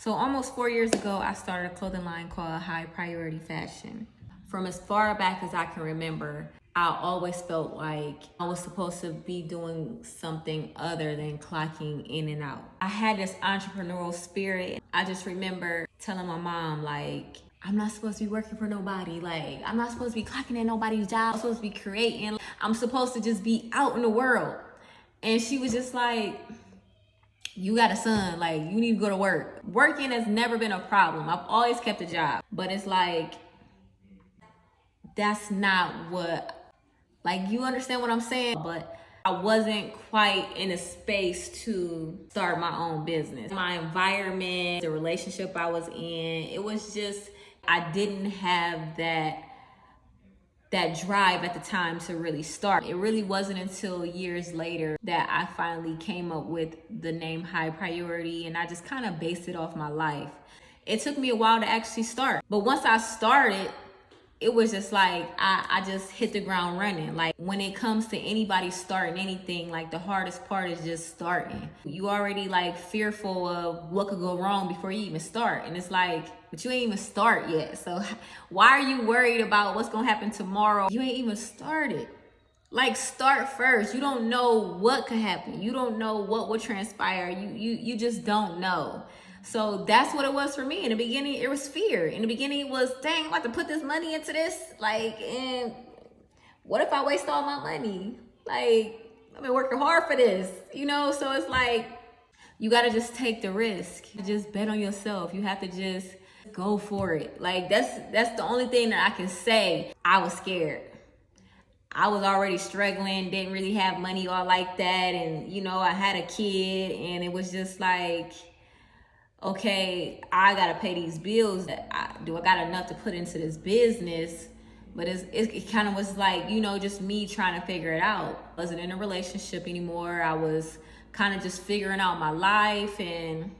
So almost 4 years ago, I started a clothing line called High Priority Fashion. From as far back as I can remember, I always felt like I was supposed to be doing something other than clocking in and out. I had this entrepreneurial spirit. I just remember telling my mom, like, I'm not supposed to be working for nobody. Like, I'm not supposed to be clocking in nobody's job. I'm supposed to be creating. I'm supposed to just be out in the world. And she was just like, you got a son, like, you need to go to work. Working has never been a problem. I've always kept a job. But it's like, that's not what, like, you understand what I'm saying? But I wasn't quite in a space to start my own business. My environment, the relationship I was in, it was just, I didn't have that drive at the time to really start. It really wasn't until years later that I finally came up with the name High Priority, and I just kind of based it off my life. It took me a while to actually start, but once I started, it was just like, I just hit the ground running. Like, when it comes to anybody starting anything, like, the hardest part is just starting. You already like fearful of what could go wrong before you even start. And it's like, but you ain't even start yet. So why are you worried about what's gonna happen tomorrow? You ain't even started. Like, start first. You don't know what could happen. You don't know what will transpire. You just don't know. So that's what it was for me. In the beginning, it was fear. In the beginning, it was, dang, I'm about to put this money into this. Like, and what if I waste all my money? Like, I've been working hard for this, you know? So it's like, you gotta just take the risk. Just bet on yourself. You have to just go for it. Like, that's the only thing that I can say. I was scared. I was already struggling, didn't really have money all like that. And, you know, I had a kid, and it was just like, okay, I gotta pay these bills. Do I got enough to put into this business? But it kind of was like, you know, just me trying to figure it out. I wasn't in a relationship anymore. I was kind of just figuring out my life and,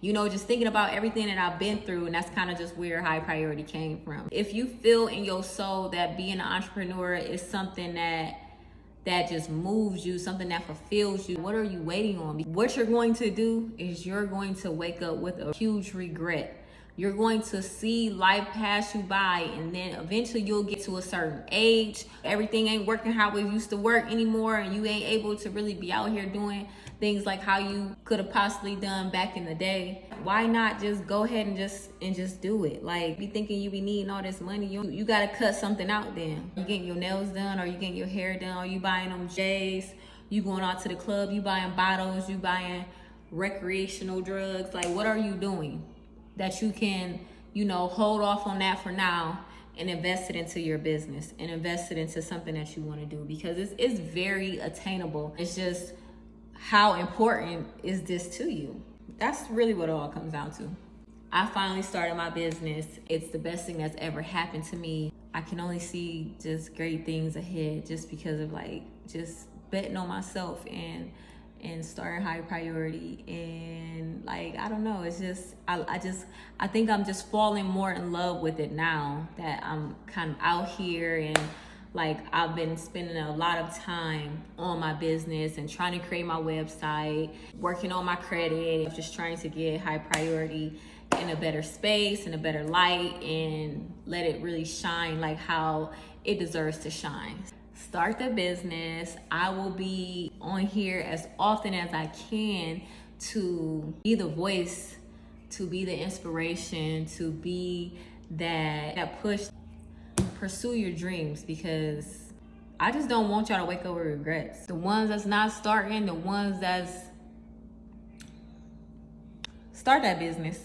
you know, just thinking about everything that I've been through. And that's kind of just where High Priority came from. If you feel in your soul that being an entrepreneur is something that just moves you, something that fulfills you, what are you waiting on? What you're going to do is you're going to wake up with a huge regret. You're going to see life pass you by, and then eventually you'll get to a certain age. Everything ain't working how it used to work anymore, and you ain't able to really be out here doing things like how you could have possibly done back in the day. Why not just go ahead and just do it? Like, be thinking you be needing all this money, you gotta cut something out then. You getting your nails done, or you getting your hair done, or you buying them J's, you going out to the club, you buying bottles, you buying recreational drugs. Like, what are you doing that you can, you know, hold off on that for now and invest it into your business and invest it into something that you want to do? Because it's very attainable. It's just, how important is this to you? That's really what it all comes down to. I finally started my business. It's the best thing that's ever happened to me. I can only see just great things ahead just because of, like, just betting on myself and starting High Priority. And, like, I don't know, it's just, I think I'm just falling more in love with it now that I'm kind of out here, and like, I've been spending a lot of time on my business and trying to create my website, working on my credit, just trying to get High Priority in a better space, in a better light, and let it really shine like how it deserves to shine. Start the business. I will be on here as often as I can to be the voice, to be the inspiration, to be that push. Pursue your dreams, because I just don't want y'all to wake up with regrets. The ones that's not starting, the ones that's start that business.